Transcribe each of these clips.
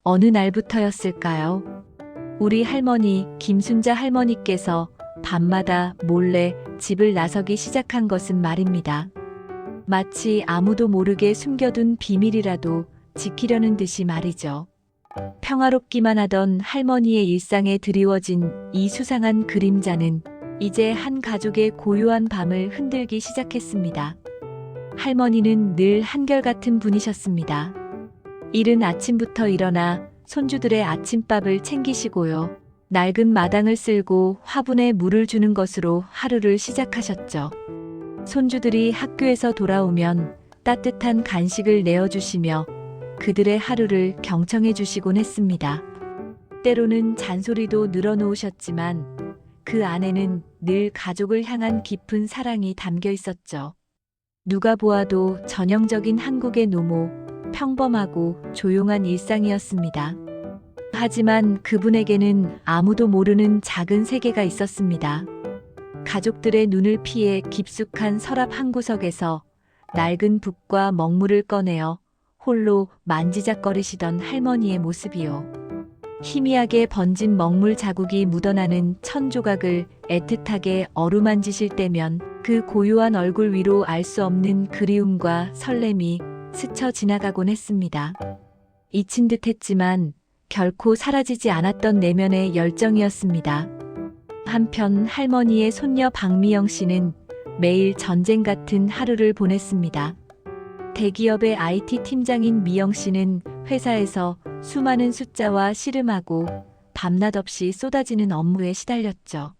어느 날부터였을까요? 우리 할머니 김순자 할머니께서 밤마다 몰래 집을 나서기 시작한 것은 말입니다. 마치 아무도 모르게 숨겨둔 비밀이라도 지키려는 듯이 말이죠. 평화롭기만 하던 할머니의 일상에 드리워진 이 수상한 그림자는 이제 한 가족의 고요한 밤을 흔들기 시작했습니다. 할머니는 늘 한결같은 분이셨습니다. 이른 아침부터 일어나 손주들의 아침밥을 챙기시고요. 낡은 마당을 쓸고 화분에 물을 주는 것으로 하루를 시작하셨죠. 손주들이 학교에서 돌아오면 따뜻한 간식을 내어주시며 그들의 하루를 경청해 주시곤 했습니다. 때로는 잔소리도 늘어놓으셨지만 그 안에는 늘 가족을 향한 깊은 사랑이 담겨 있었죠. 누가 보아도 전형적인 한국의 노모, 평범하고 조용한 일상이었습니다. 하지만 그분에게는 아무도 모르는 작은 세계가 있었습니다. 가족들의 눈을 피해 깊숙한 서랍 한 구석에서 낡은 북과 먹물을 꺼내어 홀로 만지작거리시던 할머니의 모습이요. 희미하게 번진 먹물 자국이 묻어나는 천 조각을 애틋하게 어루만지실 때면 그 고요한 얼굴 위로 알 수 없는 그리움과 설렘이 스쳐 지나가곤 했습니다. 잊힌 듯 했지만 결코 사라지지 않았던 내면의 열정이었습니다. 한편 할머니의 손녀 박미영 씨는 매일 전쟁 같은 하루를 보냈습니다. 대기업의 IT 팀장인 미영 씨는 회사에서 수많은 숫자와 씨름하고 밤낮 없이 쏟아지는 업무에 시달렸죠.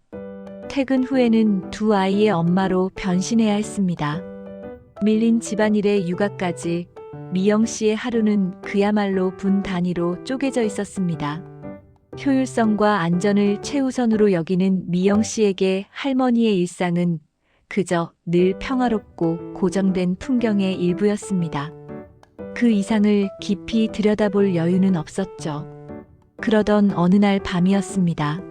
퇴근 후에는 두 아이의 엄마로 변신해야 했습니다. 밀린 집안일에 육아까지 미영 씨의 하루는 그야말로 분 단위로 쪼개져 있었습니다. 효율성과 안전을 최우선으로 여기는 미영 씨에게 할머니의 일상은 그저 늘 평화롭고 고정된 풍경의 일부였습니다. 그 이상을 깊이 들여다볼 여유는 없었죠. 그러던 어느 날 밤이었습니다.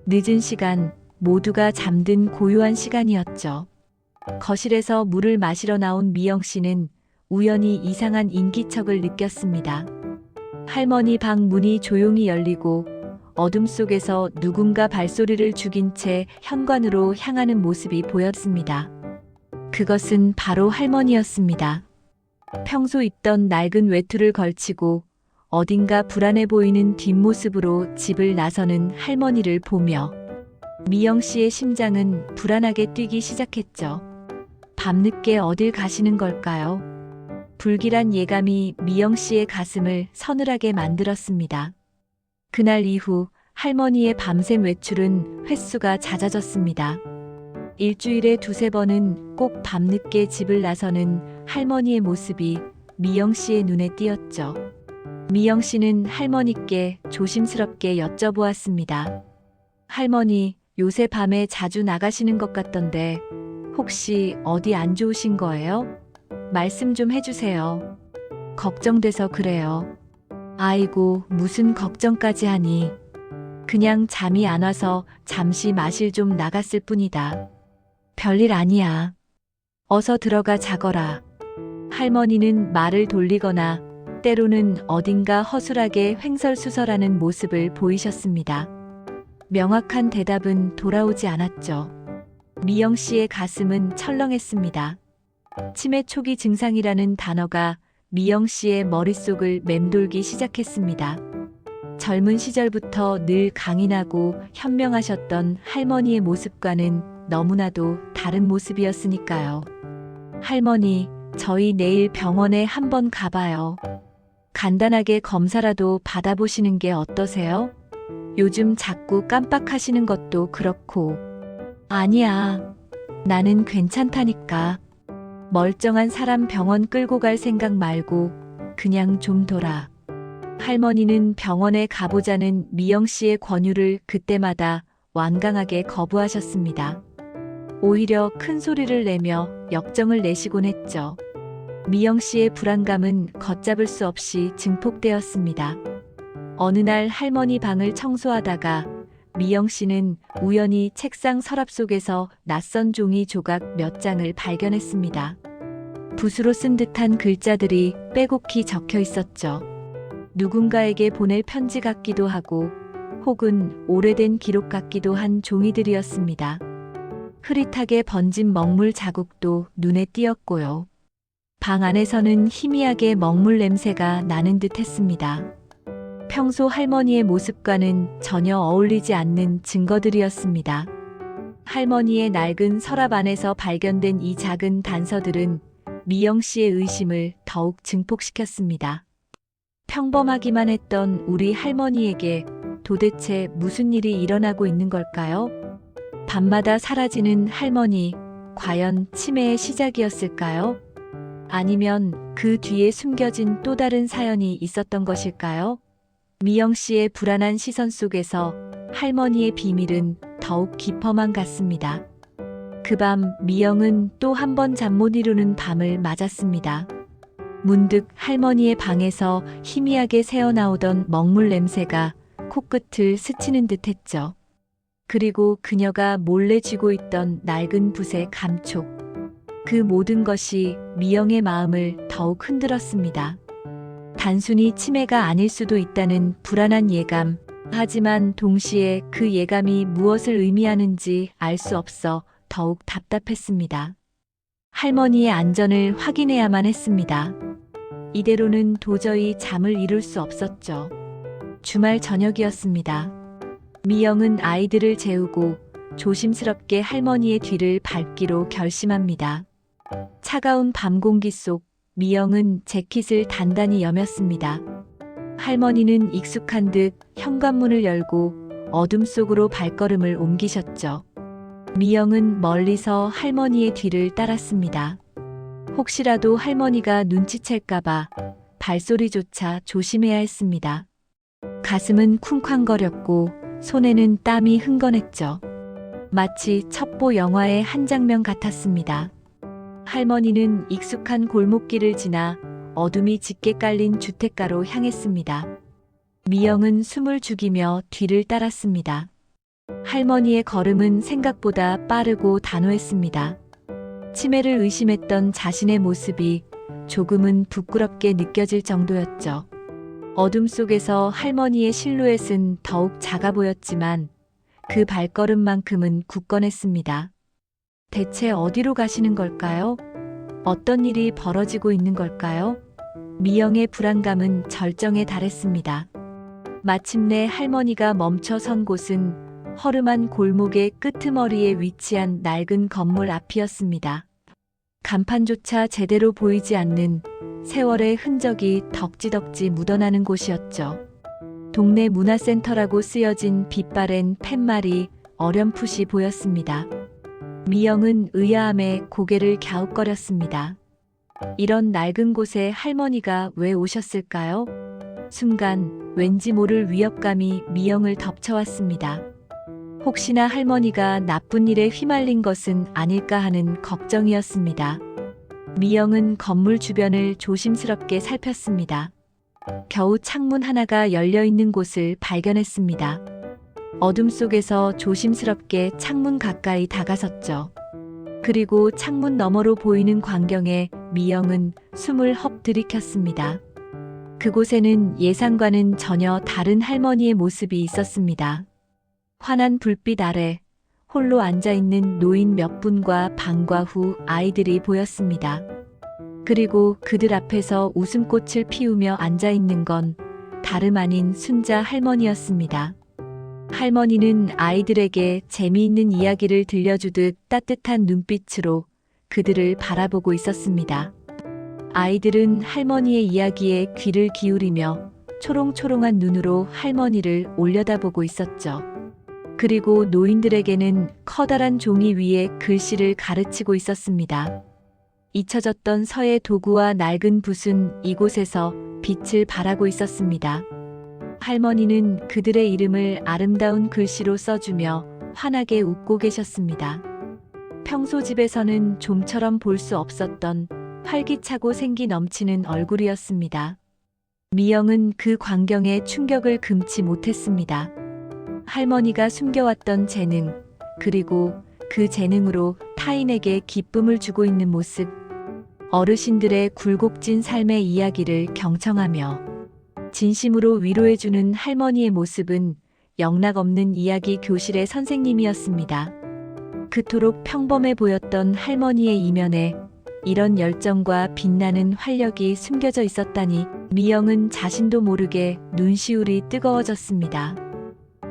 늦은 시간, 모두가 잠든 고요한 시간이었죠. 거실에서 물을 마시러 나온 미영 씨는 우연히 이상한 인기척을 느꼈습니다. 할머니 방 문이 조용히 열리고 어둠 속에서 누군가 발소리를 죽인 채 현관으로 향하는 모습이 보였습니다. 그것은 바로 할머니였습니다. 평소 입던 낡은 외투를 걸치고 어딘가 불안해 보이는 뒷모습으로 집을 나서는 할머니를 보며 미영 씨의 심장은 불안하게 뛰기 시작했죠. 밤늦게 어딜 가시는 걸까요? 불길한 예감이 미영 씨의 가슴을 서늘하게 만들었습니다. 그날 이후 할머니의 밤샘 외출은 횟수가 잦아졌습니다. 일주일에 두세 번은 꼭 밤늦게 집을 나서는 할머니의 모습이 미영 씨의 눈에 띄었죠. 미영 씨는 할머니께 조심스럽게 여쭤보았습니다. 할머니, 요새 밤에 자주 나가시는 것 같던데 혹시 어디 안 좋으신 거예요? 말씀 좀 해주세요. 걱정돼서 그래요. 아이고, 무슨 걱정까지 하니. 그냥 잠이 안 와서 잠시 마실 좀 나갔을 뿐이다. 별일 아니야. 어서 들어가 자거라. 할머니는 말을 돌리거나 때로는 어딘가 허술하게 횡설수설하는 모습을 보이셨습니다. 명확한 대답은 돌아오지 않았죠. 미영 씨의 가슴은 철렁했습니다. 치매 초기 증상이라는 단어가 미영 씨의 머릿속을 맴돌기 시작했습니다. 젊은 시절부터 늘 강인하고 현명하셨던 할머니의 모습과는 너무나도 다른 모습이었으니까요. 할머니, 저희 내일 병원에 한번 가봐요. 간단하게 검사라도 받아보시는 게 어떠세요? 요즘 자꾸 깜빡하시는 것도 그렇고. 아니야. 나는 괜찮다니까. 멀쩡한 사람 병원 끌고 갈 생각 말고 그냥 좀 돌아. 할머니는 병원에 가보자는 미영 씨의 권유를 그때마다 완강하게 거부하셨습니다. 오히려 큰 소리를 내며 역정을 내시곤 했죠. 미영 씨의 불안감은 걷잡을 수 없이 증폭되었습니다. 어느 날 할머니 방을 청소하다가 미영 씨는 우연히 책상 서랍 속에서 낯선 종이 조각 몇 장을 발견했습니다. 붓으로 쓴 듯한 글자들이 빼곡히 적혀 있었죠. 누군가에게 보낼 편지 같기도 하고 혹은 오래된 기록 같기도 한 종이들이었습니다. 흐릿하게 번진 먹물 자국도 눈에 띄었고요. 방 안에서는 희미하게 먹물 냄새가 나는 듯 했습니다. 평소 할머니의 모습과는 전혀 어울리지 않는 증거들이었습니다. 할머니의 낡은 서랍 안에서 발견된 이 작은 단서들은 미영 씨의 의심을 더욱 증폭시켰습니다. 평범하기만 했던 우리 할머니에게 도대체 무슨 일이 일어나고 있는 걸까요? 밤마다 사라지는 할머니, 과연 치매의 시작이었을까요? 아니면 그 뒤에 숨겨진 또 다른 사연이 있었던 것일까요? 미영 씨의 불안한 시선 속에서 할머니의 비밀은 더욱 깊어만 갔습니다. 그 밤 미영은 또 한 번 잠 못 이루는 밤을 맞았습니다. 문득 할머니의 방에서 희미하게 새어나오던 먹물 냄새가 코끝을 스치는 듯 했죠. 그리고 그녀가 몰래 쥐고 있던 낡은 붓의 감촉. 그 모든 것이 미영의 마음을 더욱 흔들었습니다. 단순히 치매가 아닐 수도 있다는 불안한 예감, 하지만 동시에 그 예감이 무엇을 의미하는지 알 수 없어 더욱 답답했습니다. 할머니의 안전을 확인해야만 했습니다. 이대로는 도저히 잠을 이룰 수 없었죠. 주말 저녁이었습니다. 미영은 아이들을 재우고 조심스럽게 할머니의 뒤를 밟기로 결심합니다. 차가운 밤 공기 속 미영은 재킷을 단단히 여몄습니다. 할머니는 익숙한 듯 현관문을 열고 어둠 속으로 발걸음을 옮기셨죠. 미영은 멀리서 할머니의 뒤를 따랐습니다. 혹시라도 할머니가 눈치챌까봐 발소리조차 조심해야 했습니다. 가슴은 쿵쾅거렸고 손에는 땀이 흥건했죠. 마치 첩보 영화의 한 장면 같았습니다. 할머니는 익숙한 골목길을 지나 어둠이 짙게 깔린 주택가로 향했습니다. 미영은 숨을 죽이며 뒤를 따랐습니다. 할머니의 걸음은 생각보다 빠르고 단호했습니다. 치매를 의심했던 자신의 모습이 조금은 부끄럽게 느껴질 정도였죠. 어둠 속에서 할머니의 실루엣은 더욱 작아 보였지만 그 발걸음만큼은 굳건했습니다. 대체 어디로 가시는 걸까요? 어떤 일이 벌어지고 있는 걸까요? 미영의 불안감은 절정에 달했습니다. 마침내 할머니가 멈춰 선 곳은 허름한 골목의 끄트머리에 위치한 낡은 건물 앞이었습니다. 간판조차 제대로 보이지 않는 세월의 흔적이 덕지덕지 묻어나는 곳이었죠. 동네 문화센터라고 쓰여진 빛바랜 팻말이 어렴풋이 보였습니다. 미영은 의아함에 고개를 갸웃거렸습니다. 이런 낡은 곳에 할머니가 왜 오셨을까요? 순간 왠지 모를 위협감이 미영을 덮쳐왔습니다. 혹시나 할머니가 나쁜 일에 휘말린 것은 아닐까 하는 걱정이었습니다. 미영은 건물 주변을 조심스럽게 살폈습니다. 겨우 창문 하나가 열려 있는 곳을 발견했습니다. 어둠 속에서 조심스럽게 창문 가까이 다가섰죠. 그리고 창문 너머로 보이는 광경에 미영은 숨을 헉 들이켰습니다. 그곳에는 예상과는 전혀 다른 할머니의 모습이 있었습니다. 환한 불빛 아래 홀로 앉아있는 노인 몇 분과 방과 후 아이들이 보였습니다. 그리고 그들 앞에서 웃음꽃을 피우며 앉아있는 건 다름 아닌 순자 할머니였습니다. 할머니는 아이들에게 재미있는 이야기를 들려주듯 따뜻한 눈빛으로 그들을 바라보고 있었습니다. 아이들은 할머니의 이야기에 귀를 기울이며 초롱초롱한 눈으로 할머니를 올려다보고 있었죠. 그리고 노인들에게는 커다란 종이 위에 글씨를 가르치고 있었습니다. 잊혀졌던 서예 도구와 낡은 붓은 이곳에서 빛을 발하고 있었습니다. 할머니는 그들의 이름을 아름다운 글씨로 써주며 환하게 웃고 계셨습니다. 평소 집에서는 좀처럼 볼 수 없었던 활기차고 생기 넘치는 얼굴이었습니다. 미영은 그 광경에 충격을 금치 못했습니다. 할머니가 숨겨왔던 재능, 그리고 그 재능으로 타인에게 기쁨을 주고 있는 모습, 어르신들의 굴곡진 삶의 이야기를 경청하며 진심으로 위로해주는 할머니의 모습은 영락없는 이야기 교실의 선생님이었습니다. 그토록 평범해 보였던 할머니의 이면에 이런 열정과 빛나는 활력이 숨겨져 있었다니 미영은 자신도 모르게 눈시울이 뜨거워졌습니다.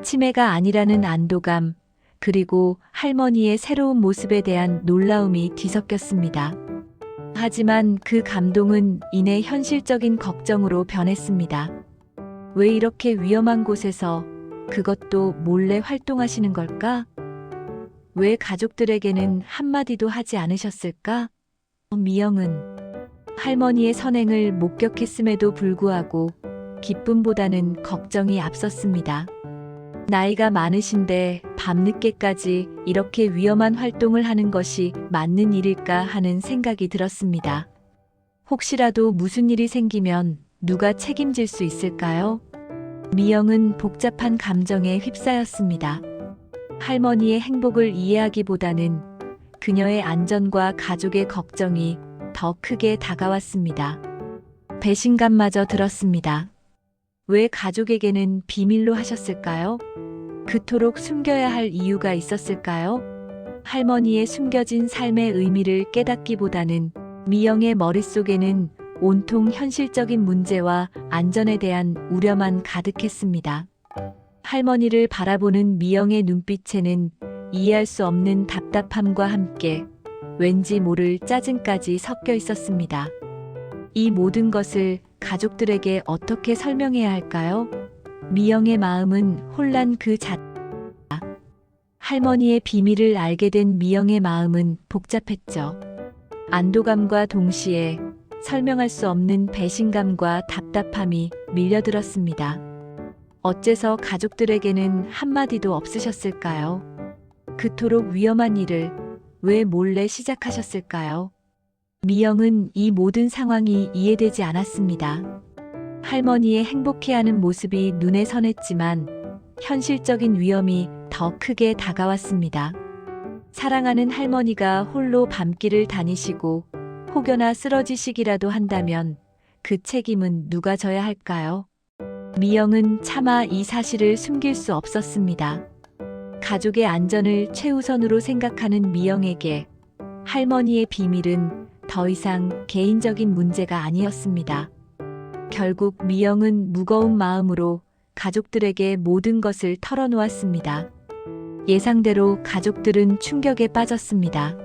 치매가 아니라는 안도감, 그리고 할머니의 새로운 모습에 대한 놀라움이 뒤섞였습니다. 하지만 그 감동은 이내 현실적인 걱정으로 변했습니다. 왜 이렇게 위험한 곳에서, 그것도 몰래 활동하시는 걸까? 왜 가족들에게는 한마디도 하지 않으셨을까? 미영은 할머니의 선행을 목격했음에도 불구하고 기쁨보다는 걱정이 앞섰습니다. 나이가 많으신데 밤늦게까지 이렇게 위험한 활동을 하는 것이 맞는 일일까 하는 생각이 들었습니다. 혹시라도 무슨 일이 생기면 누가 책임질 수 있을까요? 미영은 복잡한 감정에 휩싸였습니다. 할머니의 행복을 이해하기보다는 그녀의 안전과 가족의 걱정이 더 크게 다가왔습니다. 배신감마저 들었습니다. 왜 가족에게는 비밀로 하셨을까요? 그토록 숨겨야 할 이유가 있었을까요? 할머니의 숨겨진 삶의 의미를 깨닫기보다는 미영의 머릿속에는 온통 현실적인 문제와 안전에 대한 우려만 가득했습니다. 할머니를 바라보는 미영의 눈빛에는 이해할 수 없는 답답함과 함께 왠지 모를 짜증까지 섞여 있었습니다. 이 모든 것을 가족들에게 어떻게 설명해야 할까요? 미영의 마음은 혼란 그 자체입니다. 할머니의 비밀을 알게 된 미영의 마음은 복잡했죠. 안도감과 동시에 설명할 수 없는 배신감과 답답함이 밀려들었습니다. 어째서 가족들에게는 한마디도 없으셨을까요? 그토록 위험한 일을 왜 몰래 시작하셨을까요? 미영은 이 모든 상황이 이해되지 않았습니다. 할머니의 행복해하는 모습이 눈에 선했지만 현실적인 위험이 더 크게 다가왔습니다. 사랑하는 할머니가 홀로 밤길을 다니시고 혹여나 쓰러지시기라도 한다면 그 책임은 누가 져야 할까요? 미영은 차마 이 사실을 숨길 수 없었습니다. 가족의 안전을 최우선으로 생각하는 미영에게 할머니의 비밀은 더 이상 개인적인 문제가 아니었습니다. 결국 미영은 무거운 마음으로 가족들에게 모든 것을 털어놓았습니다. 예상대로 가족들은 충격에 빠졌습니다.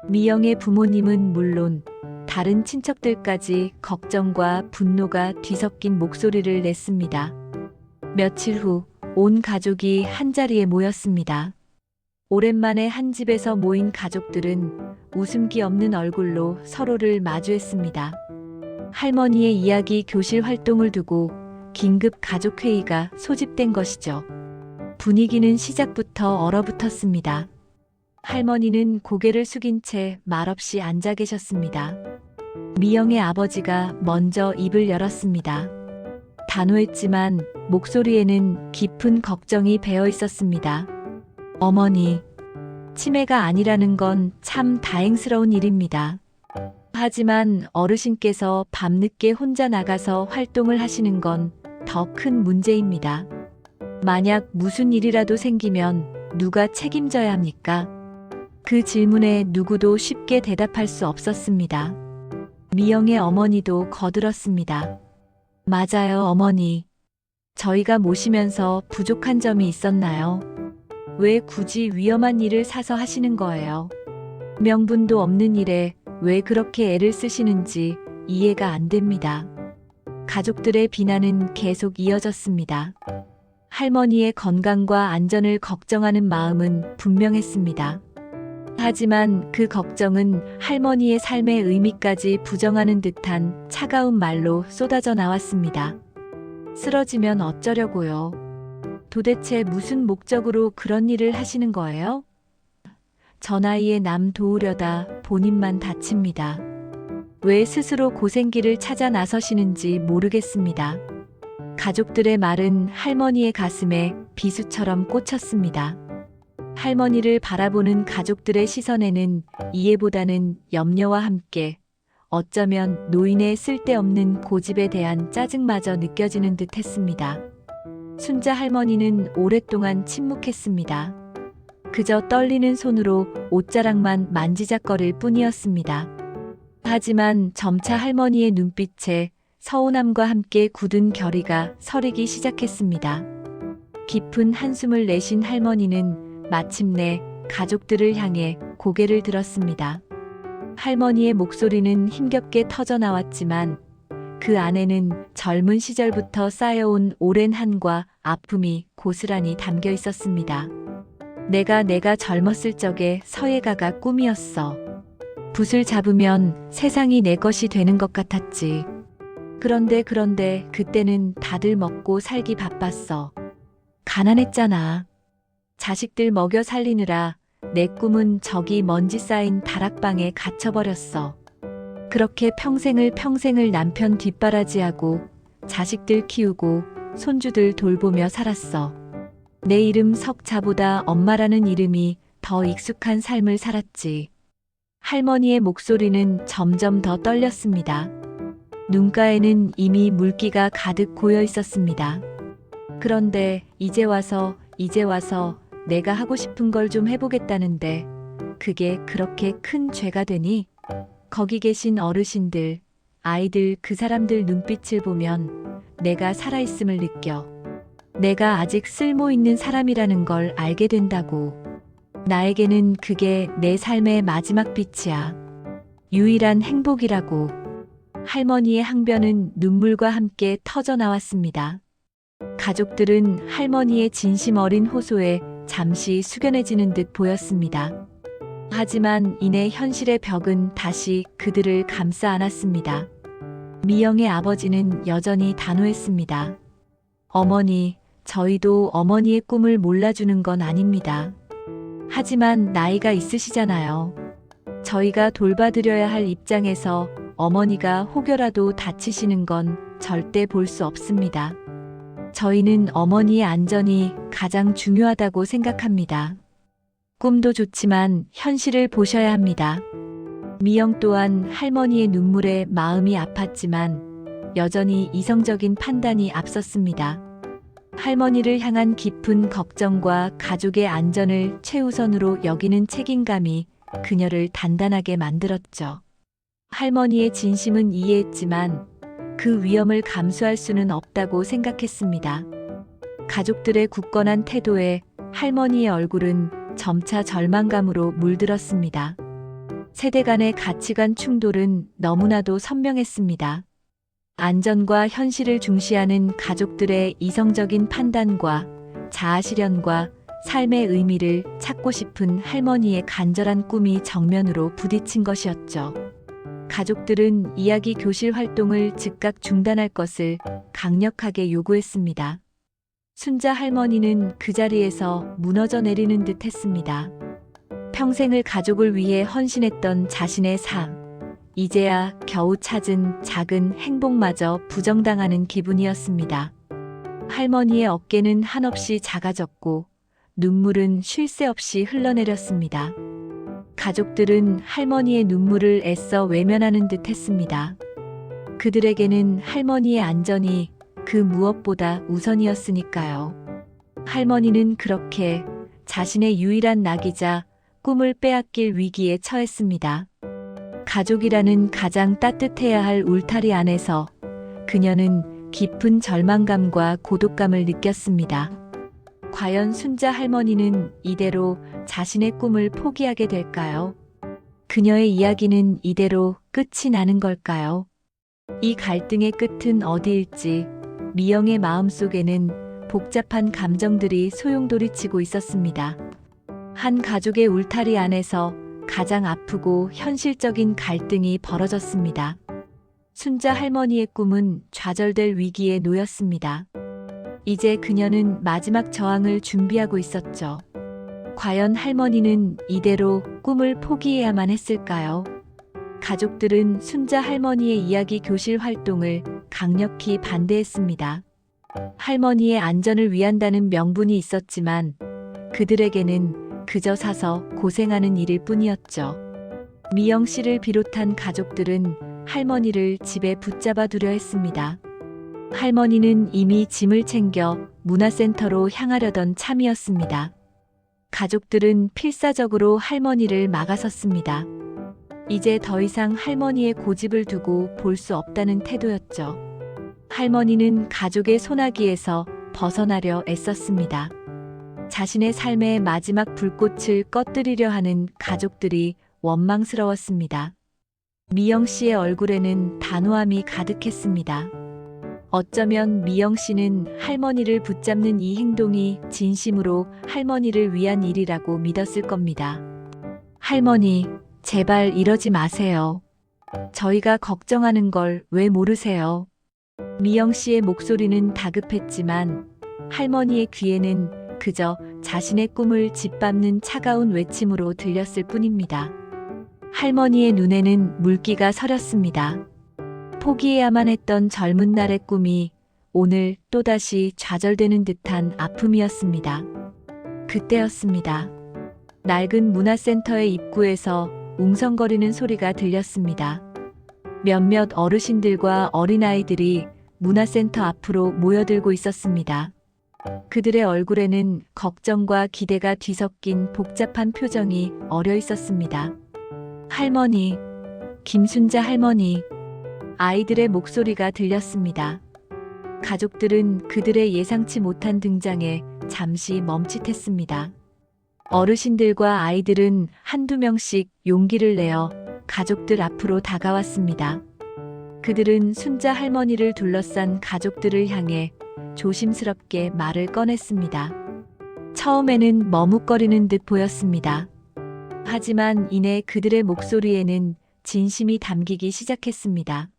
미영의 부모님은 물론 다른 친척들까지 걱정과 분노가 뒤섞인 목소리를 냈습니다. 며칠 후 온 가족이 한자리에 모였습니다. 오랜만에 한 집에서 모인 가족들은 웃음기 없는 얼굴로 서로를 마주했습니다. 할머니의 이야기 교실 활동을 두고 긴급 가족회의가 소집된 것이죠. 분위기는 시작부터 얼어붙었습니다. 할머니는 고개를 숙인 채 말없이 앉아 계셨습니다. 미영의 아버지가 먼저 입을 열었습니다. 단호했지만 목소리에는 깊은 걱정이 배어 있었습니다. 어머니, 치매가 아니라는 건 참 다행스러운 일입니다. 하지만 어르신께서 밤늦게 혼자 나가서 활동을 하시는 건 더 큰 문제입니다. 만약 무슨 일이라도 생기면 누가 책임져야 합니까? 그 질문에 누구도 쉽게 대답할 수 없었습니다. 미영의 어머니도 거들었습니다. 맞아요, 어머니. 저희가 모시면서 부족한 점이 있었나요? 왜 굳이 위험한 일을 사서 하시는 거예요? 명분도 없는 일에 왜 그렇게 애를 쓰시는지 이해가 안 됩니다. 가족들의 비난은 계속 이어졌습니다. 할머니의 건강과 안전을 걱정하는 마음은 분명했습니다. 하지만 그 걱정은 할머니의 삶의 의미까지 부정하는 듯한 차가운 말로 쏟아져 나왔습니다. 쓰러지면 어쩌려고요? 도대체 무슨 목적으로 그런 일을 하시는 거예요? 저 나이에 남 도우려다 본인만 다칩니다. 왜 스스로 고생길을 찾아 나서시는지 모르겠습니다. 가족들의 말은 할머니의 가슴에 비수처럼 꽂혔습니다. 할머니를 바라보는 가족들의 시선에는 이해보다는 염려와 함께 어쩌면 노인의 쓸데없는 고집에 대한 짜증마저 느껴지는 듯 했습니다. 순자 할머니는 오랫동안 침묵했습니다. 그저 떨리는 손으로 옷자락만 만지작거릴 뿐이었습니다. 하지만 점차 할머니의 눈빛에 서운함과 함께 굳은 결의가 서리기 시작했습니다. 깊은 한숨을 내쉰 할머니는 마침내 가족들을 향해 고개를 들었습니다. 할머니의 목소리는 힘겹게 터져 나왔지만 그 안에는 젊은 시절부터 쌓여온 오랜 한과 아픔이 고스란히 담겨 있었습니다. 내가 젊었을 적에 서예가가 꿈이었어. 붓을 잡으면 세상이 내 것이 되는 것 같았지. 그런데 그때는 다들 먹고 살기 바빴어. 가난했잖아. 자식들 먹여 살리느라 내 꿈은 저기 먼지 쌓인 다락방에 갇혀버렸어. 그렇게 평생을 남편 뒷바라지하고 자식들 키우고 손주들 돌보며 살았어. 내 이름 석자보다 엄마라는 이름이 더 익숙한 삶을 살았지. 할머니의 목소리는 점점 더 떨렸습니다. 눈가에는 이미 물기가 가득 고여 있었습니다. 그런데 이제 와서 내가 하고 싶은 걸 좀 해보겠다는데 그게 그렇게 큰 죄가 되니? 거기 계신 어르신들, 아이들 그 사람들 눈빛을 보면 내가 살아있음을 느껴. 내가 아직 쓸모 있는 사람이라는 걸 알게 된다고. 나에게는 그게 내 삶의 마지막 빛이야. 유일한 행복이라고. 할머니의 항변은 눈물과 함께 터져 나왔습니다. 가족들은 할머니의 진심 어린 호소에 잠시 숙연해지는 듯 보였습니다. 하지만 이내 현실의 벽은 다시 그들을 감싸 안았습니다. 미영의 아버지는 여전히 단호했습니다. 어머니, 저희도 어머니의 꿈을 몰라주는 건 아닙니다. 하지만 나이가 있으시잖아요. 저희가 돌봐드려야 할 입장에서 어머니가 혹여라도 다치시는 건 절대 볼 수 없습니다. 저희는 어머니의 안전이 가장 중요하다고 생각합니다. 꿈도 좋지만 현실을 보셔야 합니다. 미영 또한 할머니의 눈물에 마음이 아팠지만 여전히 이성적인 판단이 앞섰습니다. 할머니를 향한 깊은 걱정과 가족의 안전을 최우선으로 여기는 책임감이 그녀를 단단하게 만들었죠. 할머니의 진심은 이해했지만 그 위험을 감수할 수는 없다고 생각했습니다. 가족들의 굳건한 태도에 할머니의 얼굴은 점차 절망감으로 물들었습니다. 세대 간의 가치관 충돌은 너무나도 선명했습니다. 안전과 현실을 중시하는 가족들의 이성적인 판단과 자아실현과 삶의 의미를 찾고 싶은 할머니의 간절한 꿈이 정면으로 부딪힌 것이었죠. 가족들은 이야기 교실 활동을 즉각 중단할 것을 강력하게 요구했습니다. 순자 할머니는 그 자리에서 무너져 내리는 듯 했습니다. 평생을 가족을 위해 헌신했던 자신의 삶, 이제야 겨우 찾은 작은 행복마저 부정당하는 기분이었습니다. 할머니의 어깨는 한없이 작아졌고 눈물은 쉴 새 없이 흘러내렸습니다. 가족들은 할머니의 눈물을 애써 외면하는 듯 했습니다. 그들에게는 할머니의 안전이 그 무엇보다 우선이었으니까요. 할머니는 그렇게 자신의 유일한 낙이자 꿈을 빼앗길 위기에 처했습니다. 가족이라는 가장 따뜻해야 할 울타리 안에서 그녀는 깊은 절망감과 고독감을 느꼈습니다. 과연 순자 할머니는 이대로 자신의 꿈을 포기하게 될까요? 그녀의 이야기는 이대로 끝이 나는 걸까요? 이 갈등의 끝은 어디일지 미영의 마음속에는 복잡한 감정들이 소용돌이치고 있었습니다. 한 가족의 울타리 안에서 가장 아프고 현실적인 갈등이 벌어졌습니다. 순자 할머니의 꿈은 좌절될 위기에 놓였습니다. 이제 그녀는 마지막 저항을 준비하고 있었죠. 과연 할머니는 이대로 꿈을 포기해야만 했을까요? 가족들은 순자 할머니의 이야기 교실 활동을 강력히 반대했습니다. 할머니의 안전을 위한다는 명분이 있었지만 그들에게는 그저 사서 고생하는 일일 뿐이었죠. 미영 씨를 비롯한 가족들은 할머니를 집에 붙잡아 두려 했습니다. 할머니는 이미 짐을 챙겨 문화센터로 향하려던 참이었습니다. 가족들은 필사적으로 할머니를 막아섰습니다. 이제 더 이상 할머니의 고집을 두고 볼 수 없다는 태도였죠. 할머니는 가족의 소나기에서 벗어나려 애썼습니다. 자신의 삶의 마지막 불꽃을 꺼뜨리려 하는 가족들이 원망스러웠습니다. 미영 씨의 얼굴에는 단호함이 가득했습니다. 어쩌면 미영 씨는 할머니를 붙잡는 이 행동이 진심으로 할머니를 위한 일이라고 믿었을 겁니다. 할머니, 제발 이러지 마세요. 저희가 걱정하는 걸 왜 모르세요? 미영 씨의 목소리는 다급했지만 할머니의 귀에는 그저 자신의 꿈을 짓밟는 차가운 외침으로 들렸을 뿐입니다. 할머니의 눈에는 물기가 서렸습니다. 포기해야만 했던 젊은 날의 꿈이 오늘 또다시 좌절되는 듯한 아픔이었습니다. 그때였습니다. 낡은 문화센터의 입구에서 웅성거리는 소리가 들렸습니다. 몇몇 어르신들과 어린아이들이 문화센터 앞으로 모여들고 있었습니다. 그들의 얼굴에는 걱정과 기대가 뒤섞인 복잡한 표정이 어려 있었습니다. 할머니, 김순자 할머니. 아이들의 목소리가 들렸습니다. 가족들은 그들의 예상치 못한 등장에 잠시 멈칫했습니다. 어르신들과 아이들은 한두 명씩 용기를 내어 가족들 앞으로 다가왔습니다. 그들은 순자 할머니를 둘러싼 가족들을 향해 조심스럽게 말을 꺼냈습니다. 처음에는 머뭇거리는 듯 보였습니다. 하지만 이내 그들의 목소리에는 진심이 담기기 시작했습니다.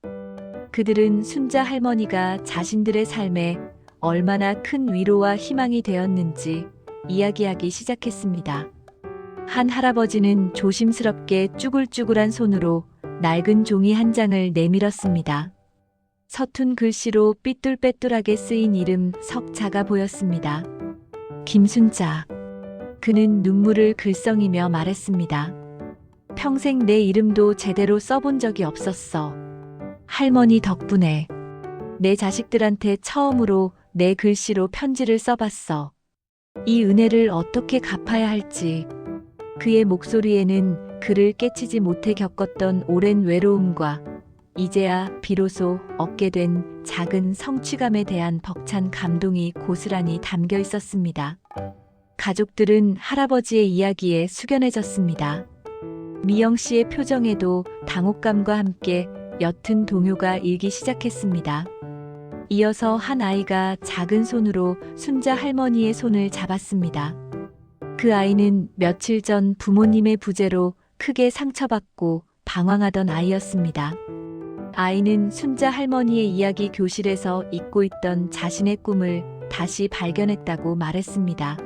그들은 순자 할머니가 자신들의 삶에 얼마나 큰 위로와 희망이 되었는지 이야기하기 시작했습니다. 한 할아버지는 조심스럽게 쭈글쭈글한 손으로 낡은 종이 한 장을 내밀었습니다. 서툰 글씨로 삐뚤빼뚤하게 쓰인 이름 석자가 보였습니다. 김순자. 그는 눈물을 글썽이며 말했습니다. 평생 내 이름도 제대로 써본 적이 없었어. 할머니 덕분에 내 자식들한테 처음으로 내 글씨로 편지를 써봤어. 이 은혜를 어떻게 갚아야 할지. 그의 목소리에는 그를 깨치지 못해 겪었던 오랜 외로움과 이제야 비로소 얻게 된 작은 성취감에 대한 벅찬 감동이 고스란히 담겨 있었습니다. 가족들은 할아버지의 이야기에 숙연해졌습니다. 미영 씨의 표정에도 당혹감과 함께 옅은 동요가 일기 시작했습니다. 이어서 한 아이가 작은 손으로 순자 할머니의 손을 잡았습니다. 그 아이는 며칠 전 부모님의 부재로 크게 상처받고 방황하던 아이였습니다. 아이는 순자 할머니의 이야기 교실에서 잊고 있던 자신의 꿈을 다시 발견했다고 말했습니다.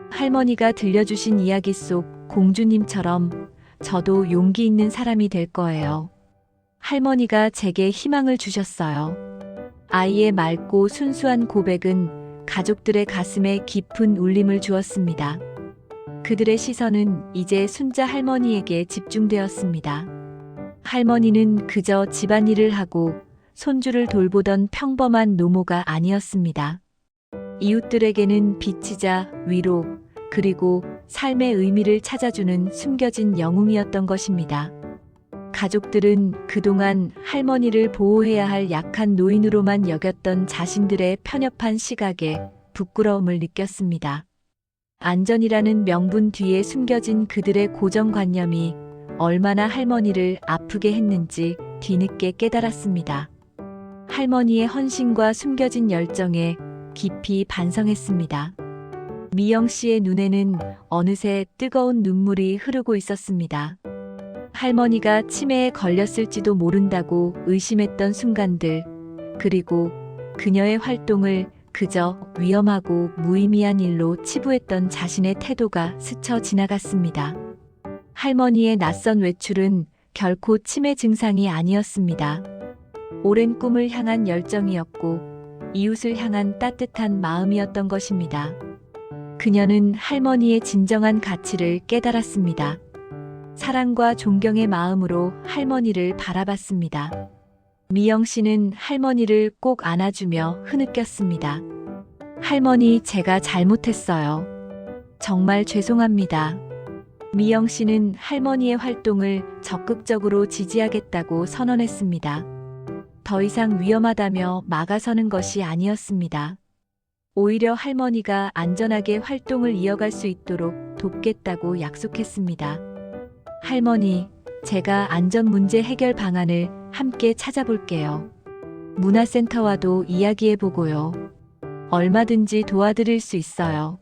할머니가 들려주신 이야기 속 공주님처럼 저도 용기 있는 사람이 될 거예요. 할머니가 제게 희망을 주셨어요. 아이의 맑고 순수한 고백은 가족들의 가슴에 깊은 울림을 주었습니다. 그들의 시선은 이제 순자 할머니에게 집중되었습니다. 할머니는 그저 집안일을 하고 손주를 돌보던 평범한 노모가 아니었습니다. 이웃들에게는 빛이자 위로, 그리고 삶의 의미를 찾아주는 숨겨진 영웅이었던 것입니다. 가족들은 그동안 할머니를 보호해야 할 약한 노인으로만 여겼던 자신들의 편협한 시각에 부끄러움을 느꼈습니다. 안전이라는 명분 뒤에 숨겨진 그들의 고정관념이 얼마나 할머니를 아프게 했는지 뒤늦게 깨달았습니다. 할머니의 헌신과 숨겨진 열정에 깊이 반성했습니다. 미영 씨의 눈에는 어느새 뜨거운 눈물이 흐르고 있었습니다. 할머니가 치매에 걸렸을지도 모른다고 의심했던 순간들, 그리고 그녀의 활동을 그저 위험하고 무의미한 일로 치부했던 자신의 태도가 스쳐 지나갔습니다. 할머니의 낯선 외출은 결코 치매 증상이 아니었습니다. 오랜 꿈을 향한 열정이었고 이웃을 향한 따뜻한 마음이었던 것입니다. 그녀는 할머니의 진정한 가치를 깨달았습니다. 사랑과 존경의 마음으로 할머니를 바라봤습니다. 미영 씨는 할머니를 꼭 안아주며 흐느꼈습니다. 할머니, 제가 잘못했어요. 정말 죄송합니다. 미영 씨는 할머니의 활동을 적극적으로 지지하겠다고 선언했습니다. 더 이상 위험하다며 막아서는 것이 아니었습니다. 오히려 할머니가 안전하게 활동을 이어갈 수 있도록 돕겠다고 약속했습니다. 할머니, 제가 안전 문제 해결 방안을 함께 찾아볼게요. 문화센터와도 이야기해보고요. 얼마든지 도와드릴 수 있어요.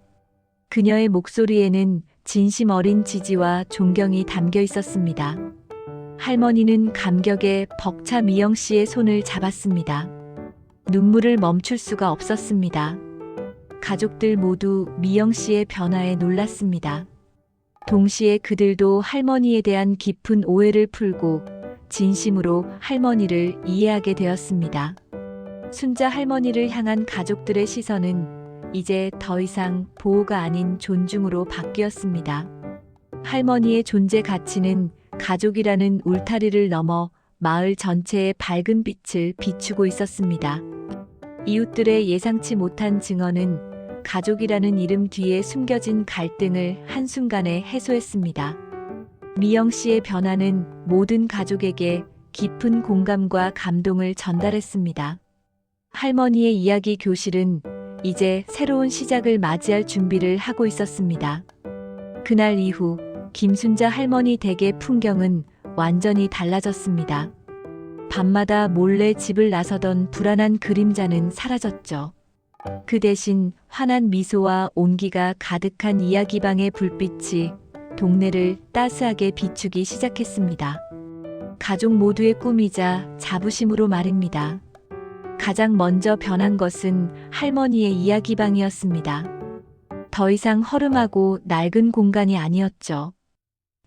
그녀의 목소리에는 진심 어린 지지와 존경이 담겨 있었습니다. 할머니는 감격에 벅차 미영 씨의 손을 잡았습니다. 눈물을 멈출 수가 없었습니다. 가족들 모두 미영 씨의 변화에 놀랐습니다. 동시에 그들도 할머니에 대한 깊은 오해를 풀고 진심으로 할머니를 이해하게 되었습니다. 순자 할머니를 향한 가족들의 시선은 이제 더 이상 보호가 아닌 존중으로 바뀌었습니다. 할머니의 존재 가치는 가족이라는 울타리를 넘어 마을 전체에 밝은 빛을 비추고 있었습니다. 이웃들의 예상치 못한 증언은 가족이라는 이름 뒤에 숨겨진 갈등을 한순간에 해소했습니다. 미영 씨의 변화는 모든 가족에게 깊은 공감과 감동을 전달했습니다. 할머니의 이야기 교실은 이제 새로운 시작을 맞이할 준비를 하고 있었습니다. 그날 이후 김순자 할머니 댁의 풍경은 완전히 달라졌습니다. 밤마다 몰래 집을 나서던 불안한 그림자는 사라졌죠. 그 대신 환한 미소와 온기가 가득한 이야기방의 불빛이 동네를 따스하게 비추기 시작했습니다. 가족 모두의 꿈이자 자부심으로 말입니다. 가장 먼저 변한 것은 할머니의 이야기방이었습니다. 더 이상 허름하고 낡은 공간이 아니었죠.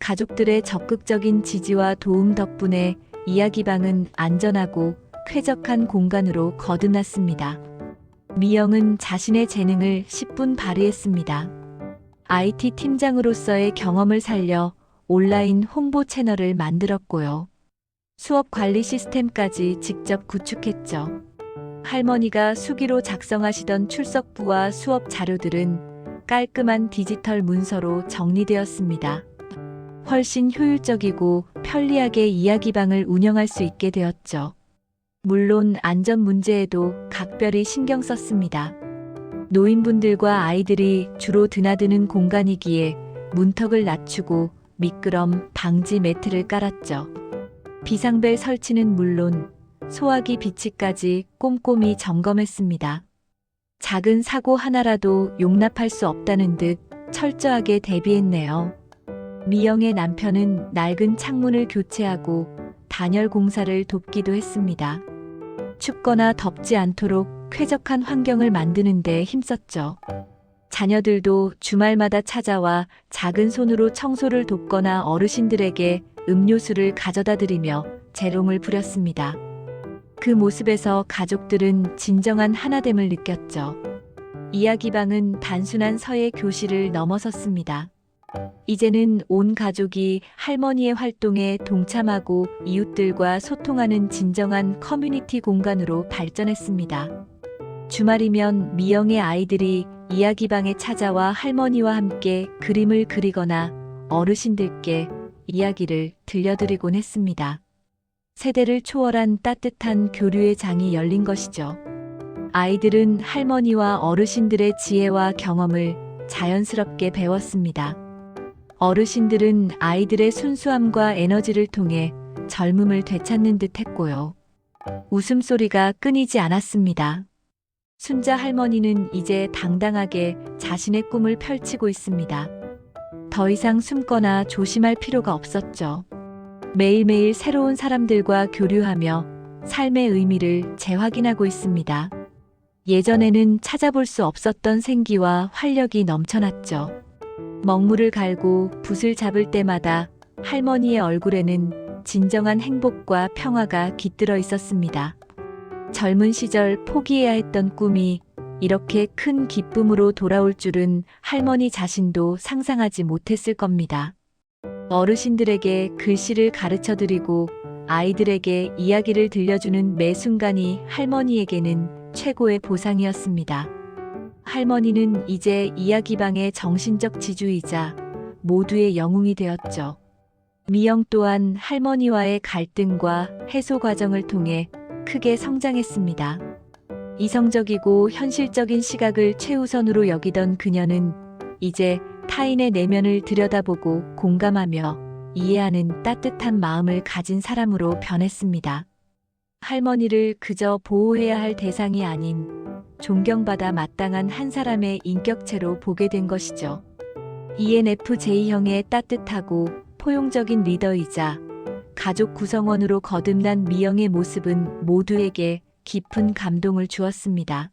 가족들의 적극적인 지지와 도움 덕분에 이야기방은 안전하고 쾌적한 공간으로 거듭났습니다. 미영은 자신의 재능을 10분 발휘했습니다. IT 팀장으로서의 경험을 살려 온라인 홍보 채널을 만들었고요. 수업 관리 시스템까지 직접 구축했죠. 할머니가 수기로 작성하시던 출석부와 수업 자료들은 깔끔한 디지털 문서로 정리되었습니다. 훨씬 효율적이고 편리하게 이야기방을 운영할 수 있게 되었죠. 물론 안전 문제에도 각별히 신경 썼습니다. 노인분들과 아이들이 주로 드나드는 공간이기에 문턱을 낮추고 미끄럼 방지 매트를 깔았죠. 비상벨 설치는 물론 소화기 비치까지 꼼꼼히 점검했습니다. 작은 사고 하나라도 용납할 수 없다는 듯 철저하게 대비했네요. 미영의 남편은 낡은 창문을 교체하고 단열 공사를 돕기도 했습니다. 춥거나 덥지 않도록 쾌적한 환경을 만드는 데 힘썼죠. 자녀들도 주말마다 찾아와 작은 손으로 청소를 돕거나 어르신들에게 음료수를 가져다 드리며 재롱을 부렸습니다. 그 모습에서 가족들은 진정한 하나됨을 느꼈죠. 이야기방은 단순한 서예 교실을 넘어섰습니다. 이제는 온 가족이 할머니의 활동에 동참하고 이웃들과 소통하는 진정한 커뮤니티 공간으로 발전했습니다. 주말이면 미영의 아이들이 이야기방에 찾아와 할머니와 함께 그림을 그리거나 어르신들께 이야기를 들려드리곤 했습니다. 세대를 초월한 따뜻한 교류의 장이 열린 것이죠. 아이들은 할머니와 어르신들의 지혜와 경험을 자연스럽게 배웠습니다. 어르신들은 아이들의 순수함과 에너지를 통해 젊음을 되찾는 듯 했고요. 웃음소리가 끊이지 않았습니다. 순자 할머니는 이제 당당하게 자신의 꿈을 펼치고 있습니다. 더 이상 숨거나 조심할 필요가 없었죠. 매일매일 새로운 사람들과 교류하며 삶의 의미를 재확인하고 있습니다. 예전에는 찾아볼 수 없었던 생기와 활력이 넘쳐났죠. 먹물을 갈고 붓을 잡을 때마다 할머니의 얼굴에는 진정한 행복과 평화가 깃들어 있었습니다. 젊은 시절 포기해야 했던 꿈이 이렇게 큰 기쁨으로 돌아올 줄은 할머니 자신도 상상하지 못했을 겁니다. 어르신들에게 글씨를 가르쳐 드리고 아이들에게 이야기를 들려주는 매 순간이 할머니에게는 최고의 보상이었습니다. 할머니는 이제 이야기방의 정신적 지주이자 모두의 영웅이 되었죠. 미영 또한 할머니와의 갈등과 해소 과정을 통해 크게 성장했습니다. 이성적이고 현실적인 시각을 최우선으로 여기던 그녀는 이제 타인의 내면을 들여다보고 공감하며 이해하는 따뜻한 마음을 가진 사람으로 변했습니다. 할머니를 그저 보호해야 할 대상이 아닌 존경받아 마땅한 한 사람의 인격체로 보게 된 것이죠. ENFJ형의 따뜻하고 포용적인 리더이자 가족 구성원으로 거듭난 미영의 모습은 모두에게 깊은 감동을 주었습니다.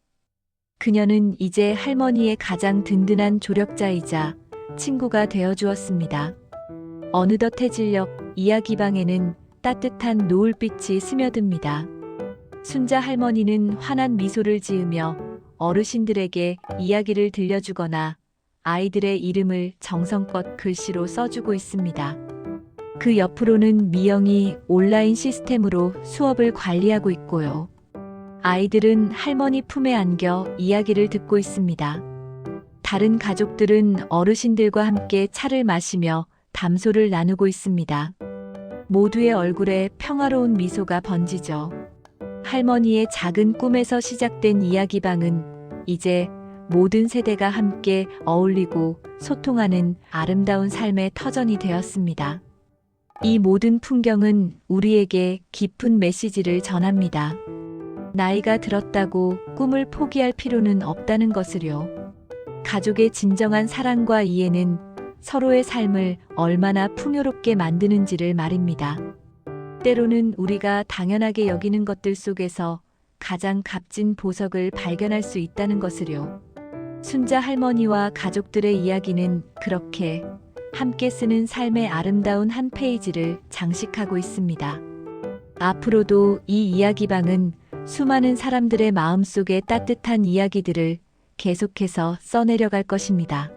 그녀는 이제 할머니의 가장 든든한 조력자이자 친구가 되어 주었습니다. 어느덧 해질녘 이야기방에는 따뜻한 노을빛이 스며듭니다. 순자 할머니는 환한 미소를 지으며 어르신들에게 이야기를 들려주거나 아이들의 이름을 정성껏 글씨로 써주고 있습니다. 그 옆으로는 미영이 온라인 시스템으로 수업을 관리하고 있고요. 아이들은 할머니 품에 안겨 이야기를 듣고 있습니다. 다른 가족들은 어르신들과 함께 차를 마시며 담소를 나누고 있습니다. 모두의 얼굴에 평화로운 미소가 번지죠. 할머니의 작은 꿈에서 시작된 이야기방은 이제 모든 세대가 함께 어울리고 소통하는 아름다운 삶의 터전이 되었습니다. 이 모든 풍경은 우리에게 깊은 메시지를 전합니다. 나이가 들었다고 꿈을 포기할 필요는 없다는 것을요. 가족의 진정한 사랑과 이해는 서로의 삶을 얼마나 풍요롭게 만드는지를 말입니다. 때로는 우리가 당연하게 여기는 것들 속에서 가장 값진 보석을 발견할 수 있다는 것을요. 순자 할머니와 가족들의 이야기는 그렇게 함께 쓰는 삶의 아름다운 한 페이지를 장식하고 있습니다. 앞으로도 이 이야기방은 수많은 사람들의 마음속에 따뜻한 이야기들을 계속해서 써내려갈 것입니다.